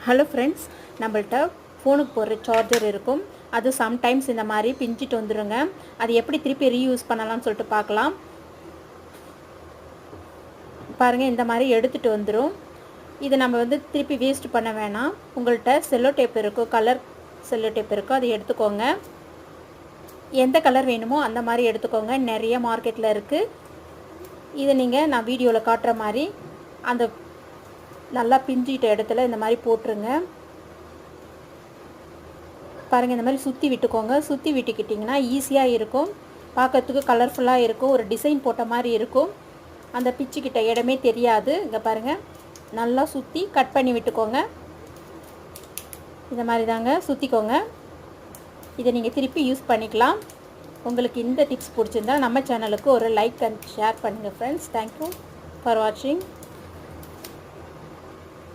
Hello friends, நம்மள்ட்ட ஃபோனுக்கு போடுற சார்ஜர் இருக்கும். அது சம்டைம்ஸ் இந்த மாதிரி பிஞ்சிட்டு வந்துடுங்க. அது எப்படி திருப்பி ரீயூஸ் பண்ணலாம்னு சொல்லிட்டு பார்க்கலாம். பாருங்கள், இந்த மாதிரி எடுத்துகிட்டு வந்துடும். இதை நம்ம திருப்பி வேஸ்ட் பண்ண வேணாம். உங்கள்கிட்ட செல்லோ டேப் இருக்கும், கலர் செல்லோ டேப் இருக்கும், அதை எடுத்துக்கோங்க. எந்த கலர் வேணுமோ அந்த மாதிரி எடுத்துக்கோங்க. நிறைய மார்க்கெட்டில் இருக்குது. இதை நான் வீடியோவில் காட்டுற மாதிரி அந்த நல்லா பிஞ்சிட்ட இடத்துல இந்த மாதிரி போட்டுருங்க. பாருங்கள், இந்த மாதிரி சுற்றி விட்டுக்கோங்க. சுற்றி விட்டுக்கிட்டிங்கன்னா ஈஸியாக இருக்கும், பார்க்கறதுக்கு கலர்ஃபுல்லாக இருக்கும், ஒரு டிசைன் போட்ட மாதிரி இருக்கும். அந்த பிச்சுக்கிட்ட இடமே தெரியாது. இங்கே பாருங்கள், நல்லா சுற்றி கட் பண்ணி விட்டுக்கோங்க. இந்த மாதிரி தாங்க சுற்றிக்கோங்க. இதை நீங்கள் திருப்பி யூஸ் பண்ணிக்கலாம். உங்களுக்கு இந்த டிப்ஸ் பிடிச்சிருந்தால் நம்ம சேனலுக்கு ஒரு லைக் அண்ட் ஷேர் பண்ணுங்கள் ஃப்ரெண்ட்ஸ். தேங்க்யூ ஃபார் வாட்சிங்.